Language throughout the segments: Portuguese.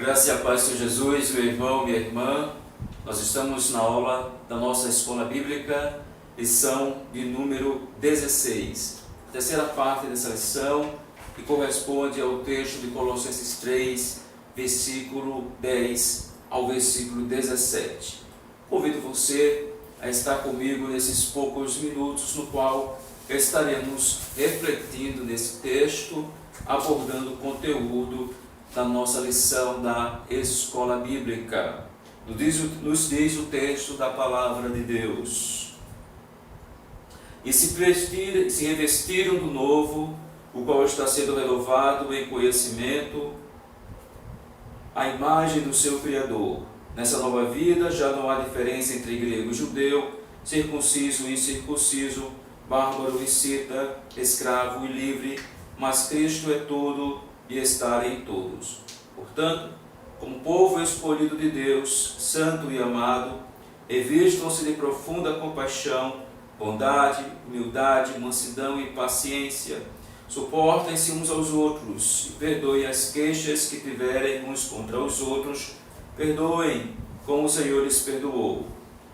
Graça e a paz de Jesus, meu irmão, minha irmã. Nós estamos na aula da nossa escola bíblica, lição de número 16. A terceira parte dessa lição, que corresponde ao texto de Colossenses 3, versículo 10 ao versículo 17. Convido você a estar comigo nesses poucos minutos, no qual estaremos refletindo nesse texto, abordando o conteúdo da nossa lição da escola bíblica. Nos diz o texto da palavra de Deus: e se revestiram do novo, o qual está sendo renovado em conhecimento, a imagem do seu Criador. Nessa nova vida já não há diferença entre grego e judeu, circunciso e incircunciso, bárbaro e cita, escravo e livre, mas Cristo é tudo e está em todos. Portanto, como povo escolhido de Deus, santo e amado, revistam-se de profunda compaixão, bondade, humildade, mansidão e paciência. Suportem-se uns aos outros e perdoem as queixas que tiverem uns contra os outros. Perdoem como o Senhor lhes perdoou.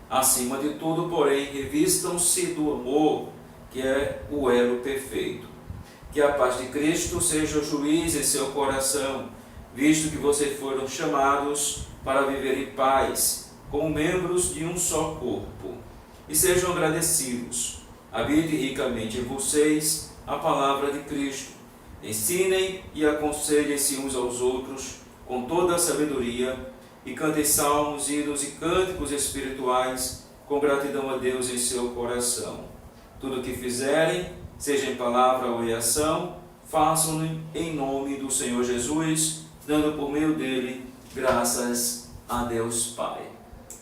Acima de tudo, porém, revistam-se do amor, que é o elo perfeito. Que a paz de Cristo seja o juiz em seu coração, visto que vocês foram chamados para viver em paz, como membros de um só corpo. E sejam agradecidos. Habite ricamente em vocês a palavra de Cristo. Ensinem e aconselhem-se uns aos outros com toda a sabedoria, e cantem salmos, hinos e cânticos espirituais com gratidão a Deus em seu coração. Tudo o que fizerem, seja em palavra ou em ação, façam-no em nome do Senhor Jesus, dando por meio dele graças a Deus Pai.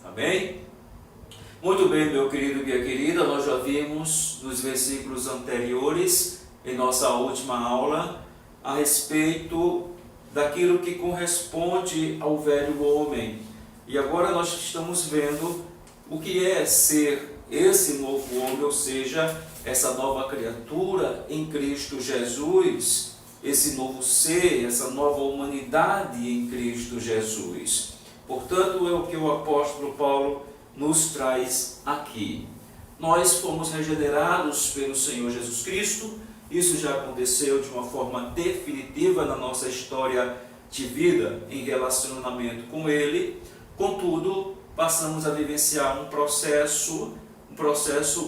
Amém? Muito bem, meu querido e minha querida, nós já vimos nos versículos anteriores, em nossa última aula, a respeito daquilo que corresponde ao velho homem. E agora nós estamos vendo o que é ser esse novo homem, ou seja, essa nova criatura em Cristo Jesus, esse novo ser, essa nova humanidade em Cristo Jesus. Portanto, é o que o apóstolo Paulo nos traz aqui. Nós fomos regenerados pelo Senhor Jesus Cristo. Isso já aconteceu de uma forma definitiva na nossa história de vida em relacionamento com Ele. Contudo, passamos a vivenciar um processo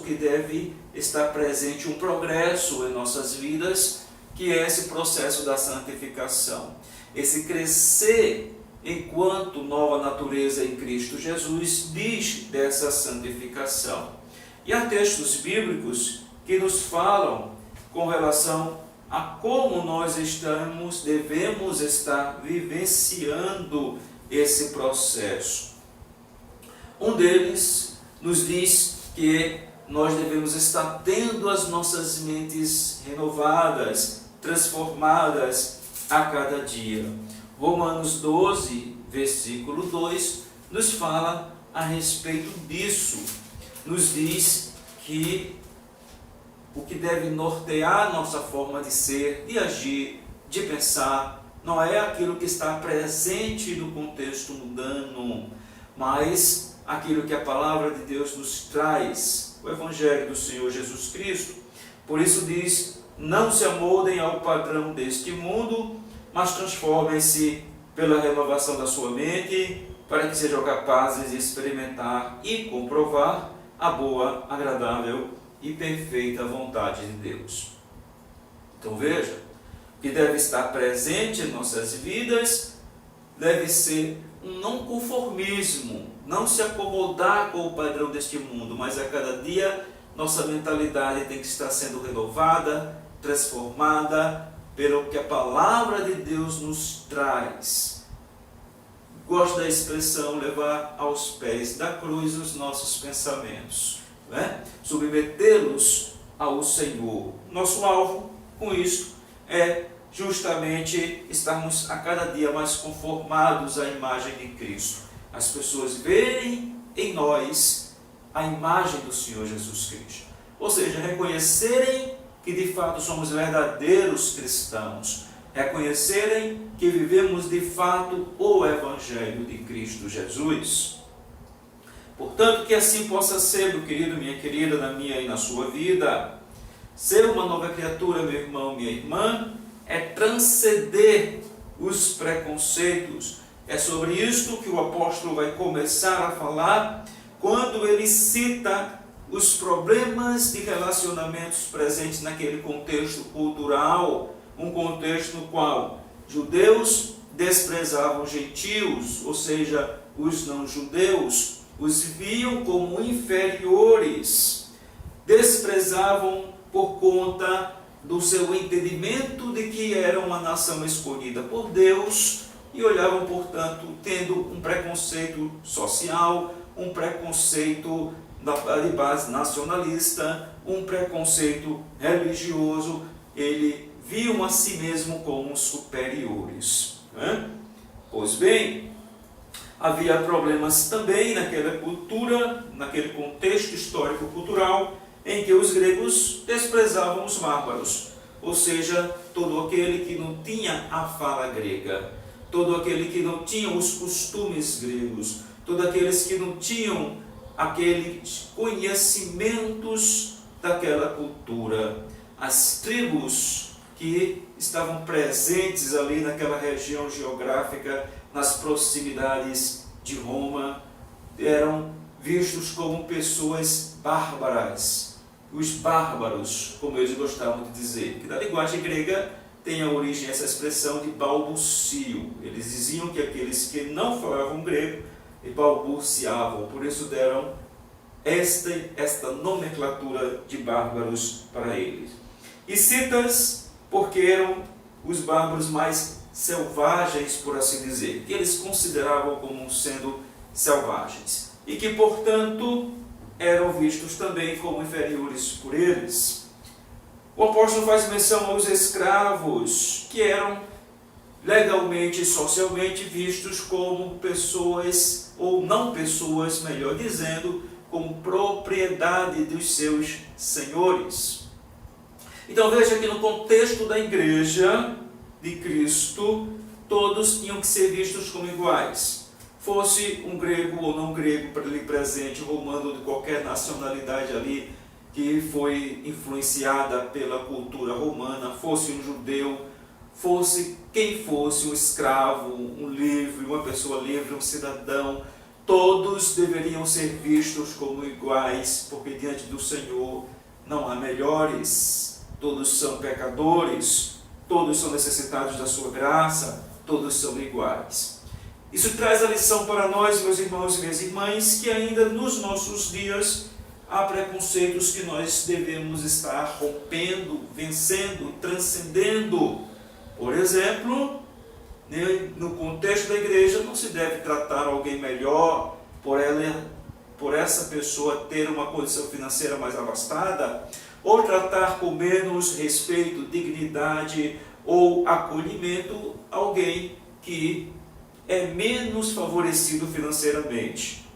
que deve estar presente, um progresso em nossas vidas, que é esse processo da santificação. Esse crescer enquanto nova natureza em Cristo Jesus diz dessa santificação. E há textos bíblicos que nos falam com relação a como nós devemos estar vivenciando esse processo. Um deles nos diz que nós devemos estar tendo as nossas mentes renovadas, transformadas a cada dia. Romanos 12, versículo 2, nos fala a respeito disso. Nos diz que o que deve nortear nossa forma de ser, de agir, de pensar, não é aquilo que está presente no contexto mundano, mas aquilo que a palavra de Deus nos traz, o Evangelho do Senhor Jesus Cristo. Por isso diz: não se amoldem ao padrão deste mundo, mas transformem-se pela renovação da sua mente, para que sejam capazes de experimentar e comprovar a boa, agradável e perfeita vontade de Deus. Então veja, o que deve estar presente em nossas vidas deve ser um não conformismo, não se acomodar com o padrão deste mundo, mas a cada dia nossa mentalidade tem que estar sendo renovada, transformada pelo que a palavra de Deus nos traz. Gosto da expressão levar aos pés da cruz os nossos pensamentos, submetê-los ao Senhor. Nosso alvo com isto é justamente estarmos a cada dia mais conformados à imagem de Cristo. As pessoas verem em nós a imagem do Senhor Jesus Cristo. Ou seja, reconhecerem que de fato somos verdadeiros cristãos, reconhecerem que vivemos de fato o Evangelho de Cristo Jesus. Portanto, que assim possa ser, meu querido, minha querida, na minha e na sua vida. Ser uma nova criatura, meu irmão, minha irmã, é transcender os preconceitos. É sobre isto que o apóstolo vai começar a falar quando ele cita os problemas de relacionamentos presentes naquele contexto cultural, um contexto no qual judeus desprezavam gentios, ou seja, os não-judeus, os viam como inferiores, desprezavam por conta do seu entendimento de que era uma nação escolhida por Deus e olhavam, portanto, tendo um preconceito social, um preconceito de base nacionalista, um preconceito religioso. Ele viam a si mesmo como superiores. Pois bem, havia problemas também naquela cultura, naquele contexto histórico-cultural, em que os gregos desprezavam os bárbaros, ou seja, todo aquele que não tinha a fala grega, todo aquele que não tinha os costumes gregos, todos aqueles que não tinham aqueles conhecimentos daquela cultura. As tribos que estavam presentes ali naquela região geográfica, nas proximidades de Roma, eram vistos como pessoas bárbaras. Os bárbaros, como eles gostavam de dizer, que na linguagem grega tem a origem essa expressão de balbucio. Eles diziam que aqueles que não falavam grego balbuciavam, por isso deram esta nomenclatura de bárbaros para eles. E citas porque eram os bárbaros mais selvagens, por assim dizer, que eles consideravam como sendo selvagens, e que, portanto, eram vistos também como inferiores por eles. O apóstolo faz menção aos escravos, que eram legalmente e socialmente vistos como pessoas, ou não pessoas, melhor dizendo, como propriedade dos seus senhores. Então veja que no contexto da igreja de Cristo, todos tinham que ser vistos como iguais. Fosse um grego ou não grego ali presente, romano, de qualquer nacionalidade ali que foi influenciada pela cultura romana, fosse um judeu, fosse quem fosse, um escravo, um livre, uma pessoa livre, um cidadão, todos deveriam ser vistos como iguais, porque diante do Senhor não há melhores, todos são pecadores, todos são necessitados da sua graça, todos são iguais. Isso traz a lição para nós, meus irmãos e minhas irmãs, que ainda nos nossos dias há preconceitos que nós devemos estar rompendo, vencendo, transcendendo. Por exemplo, no contexto da igreja não se deve tratar alguém melhor por essa pessoa ter uma condição financeira mais abastada, ou tratar com menos respeito, dignidade ou acolhimento alguém que é menos favorecido financeiramente,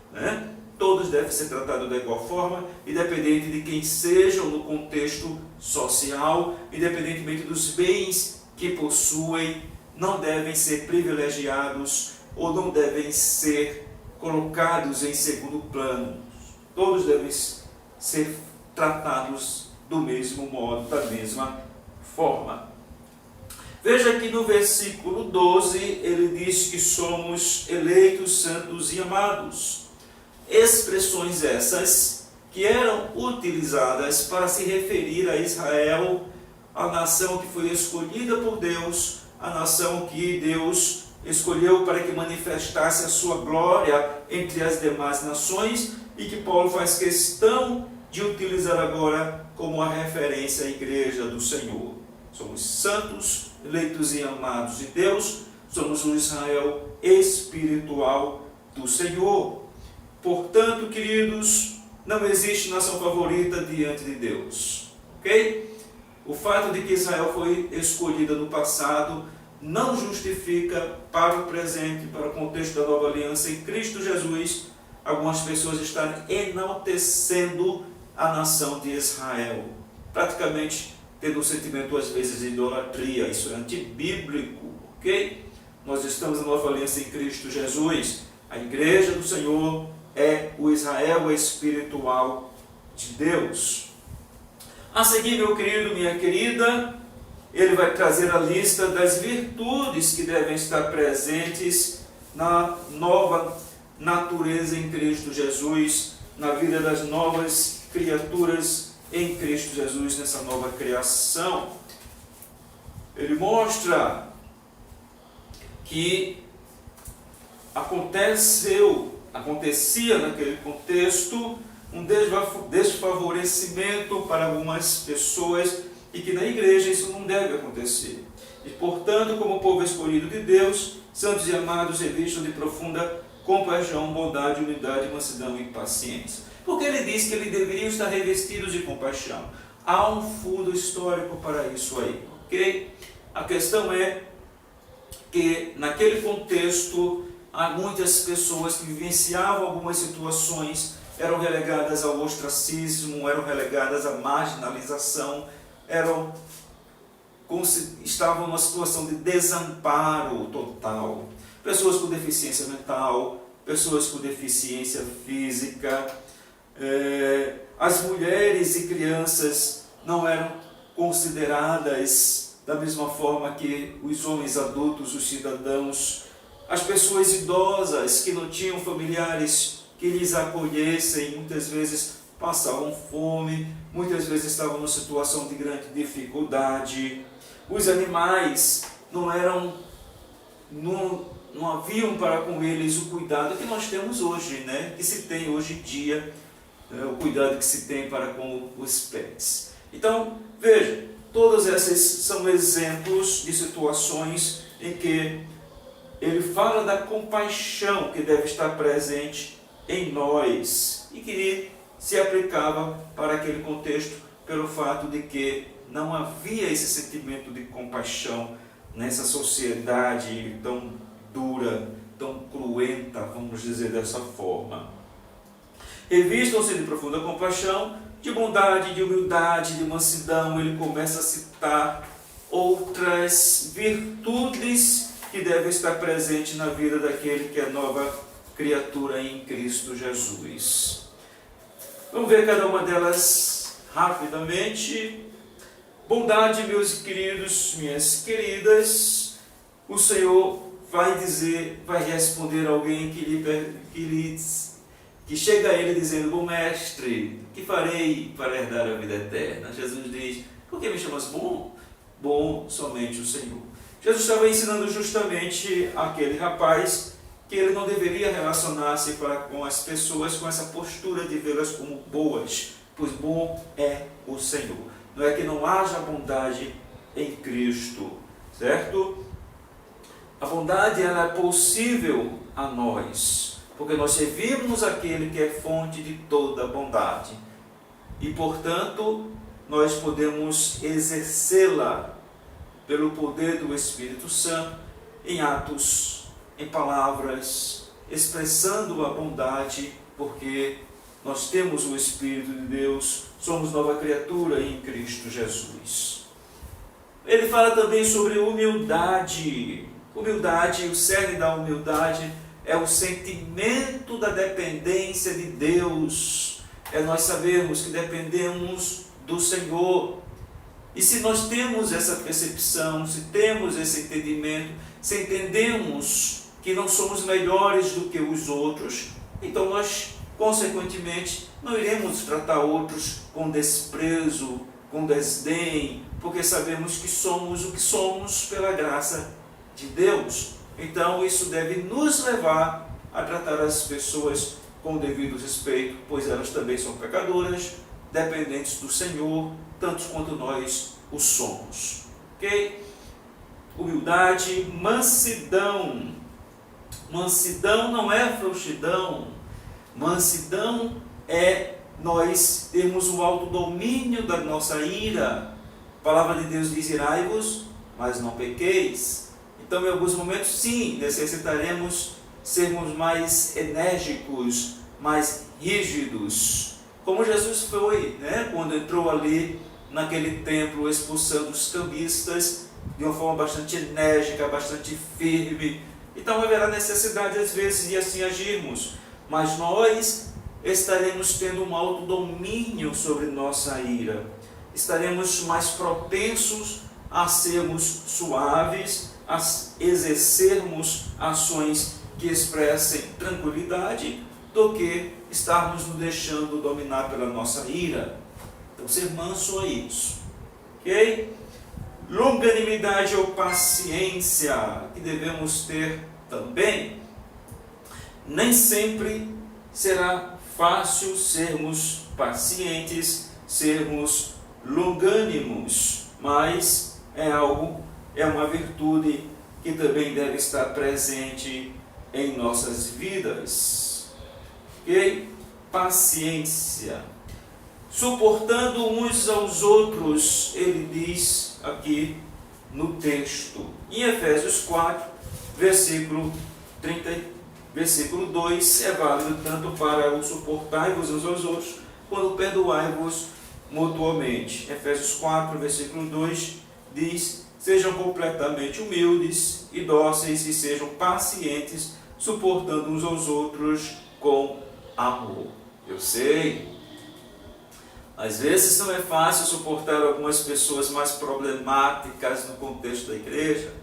Todos devem ser tratados da igual forma, independente de quem sejam no contexto social, independentemente dos bens que possuem, não devem ser privilegiados ou não devem ser colocados em segundo plano. Todos devem ser tratados do mesmo modo, da mesma forma. Veja que no versículo 12, ele diz que somos eleitos, santos e amados. Expressões essas que eram utilizadas para se referir a Israel, a nação que foi escolhida por Deus, a nação que Deus escolheu para que manifestasse a sua glória entre as demais nações, e que Paulo faz questão de utilizar agora como a referência à igreja do Senhor. Somos santos, eleitos e amados de Deus, somos o Israel espiritual do Senhor. Portanto, queridos, não existe nação favorita diante de Deus, ok? O fato de que Israel foi escolhida no passado não justifica para o presente, para o contexto da nova aliança em Cristo Jesus, algumas pessoas estarem enaltecendo a nação de Israel, praticamente tendo um sentimento às vezes de idolatria. Isso é antibíblico, ok? Nós estamos na nova aliança em Cristo Jesus. A igreja do Senhor é o Israel espiritual de Deus. A seguir, meu querido, minha querida, ele vai trazer a lista das virtudes que devem estar presentes na nova natureza em Cristo Jesus, na vida das novas criaturas em Cristo Jesus, nessa nova criação. Ele mostra que acontecia naquele contexto um desfavorecimento para algumas pessoas e que na igreja isso não deve acontecer. E, portanto, como povo escolhido de Deus, santos e amados, revistam de profunda compaixão, bondade, unidade, mansidão e paciência. Porque ele diz que eles deveriam estar revestidos de compaixão. Há um fundo histórico para isso aí, ok? A questão é que naquele contexto há muitas pessoas que vivenciavam algumas situações, eram relegadas ao ostracismo, eram relegadas à marginalização, estavam numa situação de desamparo total. Pessoas com deficiência mental, pessoas com deficiência física, as mulheres e crianças não eram consideradas da mesma forma que os homens adultos, os cidadãos, as pessoas idosas que não tinham familiares que lhes acolhessem, muitas vezes passavam fome, muitas vezes estavam numa situação de grande dificuldade. Os animais não haviam para com eles o cuidado que nós temos hoje, né? Que se tem hoje em dia, o cuidado que se tem para com os pets. Então, veja, todos esses são exemplos de situações em que ele fala da compaixão que deve estar presente em nós e que se aplicava para aquele contexto pelo fato de que não havia esse sentimento de compaixão nessa sociedade tão dura, tão cruenta, vamos dizer dessa forma. Revistam-se de profunda compaixão, de bondade, de humildade, de mansidão. Ele começa a citar outras virtudes que devem estar presentes na vida daquele que é nova criatura em Cristo Jesus. Vamos ver cada uma delas rapidamente. Bondade, meus queridos, minhas queridas, o Senhor vai responder a alguém que chega a ele dizendo: bom mestre, que farei para herdar a vida eterna? Jesus diz: por que me chamas bom? Bom somente o Senhor. Jesus estava ensinando justamente aquele rapaz que ele não deveria relacionar-se com as pessoas com essa postura de vê-las como boas, pois bom é o Senhor. Não é que não haja bondade em Cristo, certo? A bondade ela é possível a nós, porque nós servimos aquele que é fonte de toda bondade. E, portanto, nós podemos exercê-la pelo poder do Espírito Santo em atos, em palavras, expressando a bondade, porque nós temos o Espírito de Deus, somos nova criatura em Cristo Jesus. Ele fala também sobre humildade. Humildade, o cerne da humildade é o sentimento da dependência de Deus. É nós sabermos que dependemos do Senhor. E se nós temos essa percepção, se temos esse entendimento, se entendemos que não somos melhores do que os outros, então nós, consequentemente, não iremos tratar outros com desprezo, com desdém, porque sabemos que somos o que somos pela graça de Deus. Então isso deve nos levar a tratar as pessoas com o devido respeito, pois elas também são pecadoras, dependentes do Senhor, tanto quanto nós o somos. Ok? Humildade, mansidão. Mansidão não é frouxidão. Mansidão é nós termos o autodomínio da nossa ira. A palavra de Deus diz: irai-vos, mas não pequeis. Então, em alguns momentos, sim, necessitaremos sermos mais enérgicos, mais rígidos, como Jesus foi, né? Quando entrou ali naquele templo, expulsando os cambistas de uma forma bastante enérgica, bastante firme. Então haverá necessidade às vezes de assim agirmos, mas nós estaremos tendo um autodomínio sobre nossa ira, estaremos mais propensos a sermos suaves, a exercermos ações que expressem tranquilidade, do que estarmos nos deixando dominar pela nossa ira. Então, ser manso é isso. Ok? Longanimidade ou paciência, que devemos ter também. Nem sempre será fácil sermos pacientes, sermos longânimos, mas é uma virtude que também deve estar presente em nossas vidas. Ok? Paciência. Suportando uns aos outros, ele diz aqui no texto. Em Efésios 4, versículo 2, é válido tanto para o suportai-vos uns aos outros, quanto perdoai-vos mutuamente. Efésios 4, versículo 2 diz: sejam completamente humildes e dóceis e sejam pacientes, suportando uns aos outros com amor. Eu sei, às vezes não é fácil suportar algumas pessoas mais problemáticas no contexto da igreja,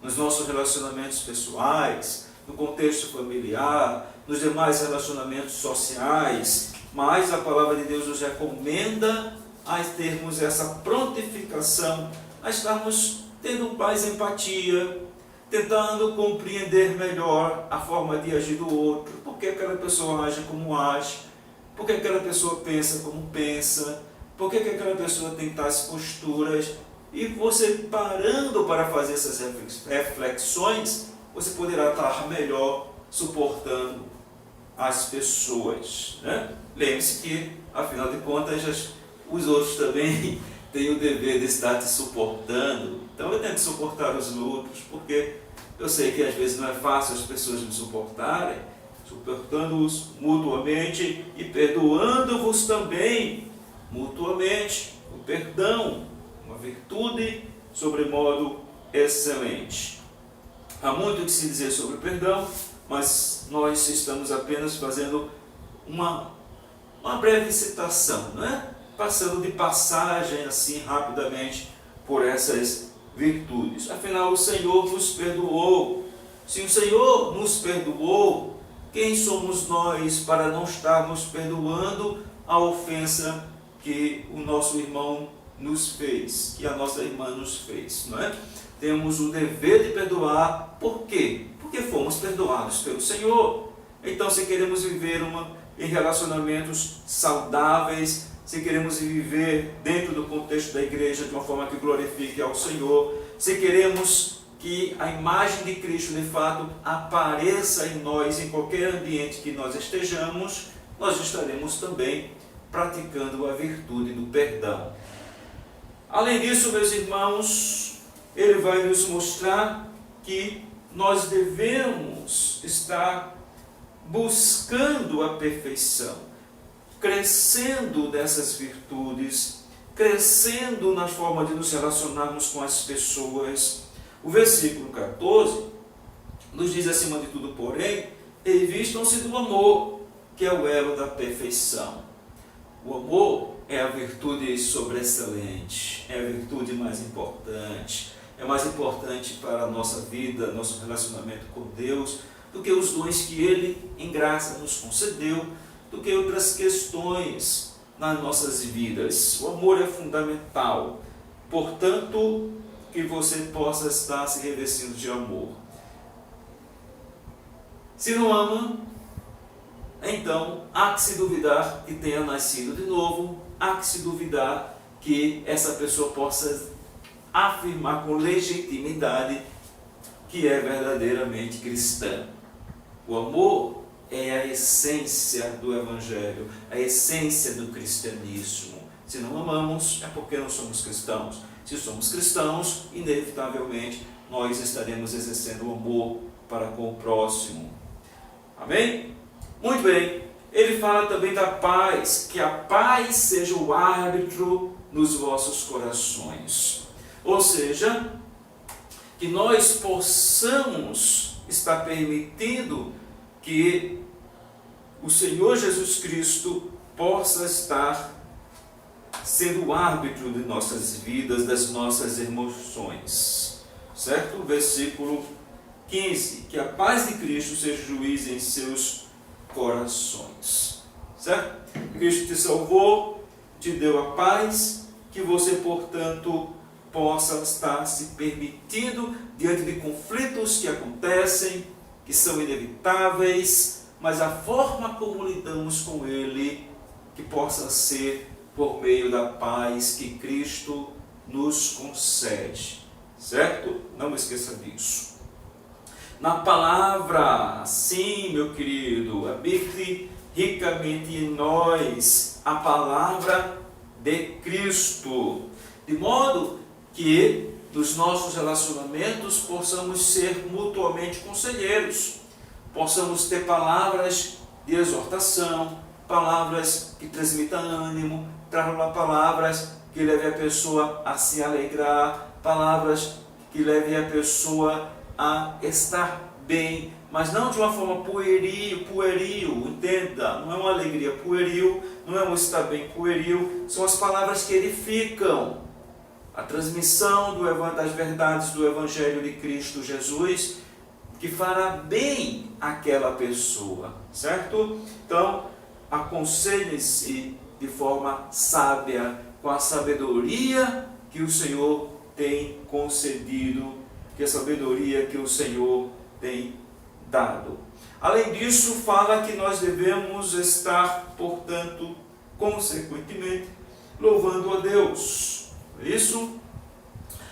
nos nossos relacionamentos pessoais, no contexto familiar, nos demais relacionamentos sociais, mas a palavra de Deus nos recomenda a termos essa prontificação, a estarmos tendo mais empatia, tentando compreender melhor a forma de agir do outro, por que aquela pessoa age como age, por que aquela pessoa pensa como pensa, por que aquela pessoa tem tais posturas. E você parando para fazer essas reflexões, você poderá estar melhor suportando as pessoas, né? Lembre-se que, afinal de contas, os outros também têm o dever de estar te suportando. Então eu tenho que suportar os outros, porque eu sei que às vezes não é fácil as pessoas me suportarem, suportando-os mutuamente e perdoando-vos também mutuamente. O perdão, uma virtude sobremodo excelente. Há muito que se dizer sobre o perdão, mas nós estamos apenas fazendo uma breve citação, não é? Passando de passagem assim rapidamente por essas virtudes. Afinal, o Senhor nos perdoou. Se o Senhor nos perdoou, quem somos nós para não estarmos perdoando a ofensa que o nosso irmão nos fez, que a nossa irmã nos fez, não é? Temos o dever de perdoar. Por quê? Porque fomos perdoados pelo Senhor. Então, se queremos viver em relacionamentos saudáveis, se queremos viver dentro do contexto da igreja de uma forma que glorifique ao Senhor, se queremos que a imagem de Cristo de fato apareça em nós, em qualquer ambiente que nós estejamos, nós estaremos também praticando a virtude do perdão. Além disso, meus irmãos, ele vai nos mostrar que nós devemos estar buscando a perfeição, crescendo dessas virtudes, crescendo na forma de nos relacionarmos com as pessoas. O versículo 14 nos diz, acima de tudo, porém, revistam-se do amor, que é o elo da perfeição. O amor é a virtude sobreexcelente, é a virtude mais importante, é mais importante para a nossa vida, nosso relacionamento com Deus, do que os dons que Ele, em graça, nos concedeu, do que outras questões nas nossas vidas. O amor é fundamental, portanto, que você possa estar se revestindo de amor. Se não ama, então há que se duvidar que tenha nascido de novo, há que se duvidar que essa pessoa possa afirmar com legitimidade que é verdadeiramente cristã. O amor é a essência do Evangelho, a essência do cristianismo. Se não amamos, é porque não somos cristãos. Se somos cristãos, inevitavelmente nós estaremos exercendo o amor para com o próximo. Amém? Muito bem. Ele fala também da paz, que a paz seja o árbitro nos vossos corações. Ou seja, que nós possamos estar permitindo que o Senhor Jesus Cristo possa estar sendo o árbitro de nossas vidas, das nossas emoções. Certo? Versículo 15. Que a paz de Cristo seja juiz em seus corações. Certo? Cristo te salvou, te deu a paz, que você, portanto, possa estar se permitindo diante de conflitos que acontecem, que são inevitáveis, mas a forma como lidamos com ele, que possa ser por meio da paz que Cristo nos concede. Certo? Não esqueça disso. Na palavra, sim, meu querido, habite ricamente em nós a palavra de Cristo, de modo que nos nossos relacionamentos possamos ser mutuamente conselheiros, possamos ter palavras de exortação, palavras que transmitam ânimo, palavras que levem a pessoa a se alegrar, palavras que levem a pessoa a estar bem, mas não de uma forma pueril, entenda, não é uma alegria pueril, não é um estar bem pueril, são as palavras que edificam, a transmissão das verdades do Evangelho de Cristo Jesus, que fará bem àquela pessoa, certo? Então, aconselhe-se de forma sábia, com a sabedoria que o Senhor tem concedido, que a sabedoria que o Senhor tem dado. Além disso, fala que nós devemos estar, portanto, consequentemente, louvando a Deus. Por isso,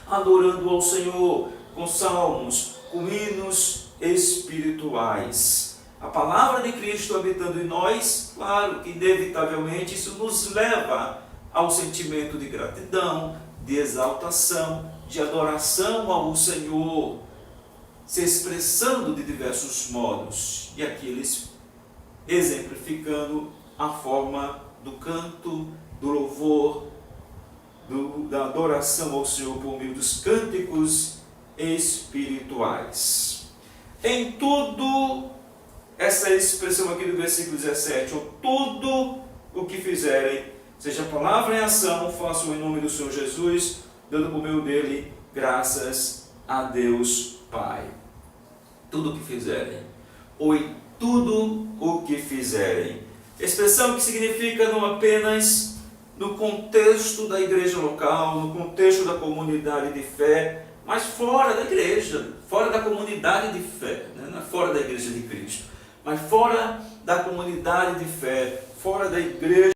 adorando ao Senhor com salmos, com hinos espirituais. A palavra de Cristo habitando em nós, claro que inevitavelmente isso nos leva ao sentimento de gratidão, de exaltação, de adoração ao Senhor, se expressando de diversos modos. E aqui eles exemplificando a forma do canto, do louvor, da adoração ao Senhor por meio dos cânticos espirituais. Em tudo, essa expressão aqui do versículo 17, ou tudo o que fizerem, seja palavra em ação, façam em nome do Senhor Jesus, dando por meio dele graças a Deus Pai. Tudo o que fizerem, ou em tudo o que fizerem. Expressão que significa não apenas no contexto da igreja local, no contexto da comunidade de fé, mas fora da igreja, fora da comunidade de fé, né? Não é fora da igreja de Cristo, mas fora da comunidade de fé, fora da igreja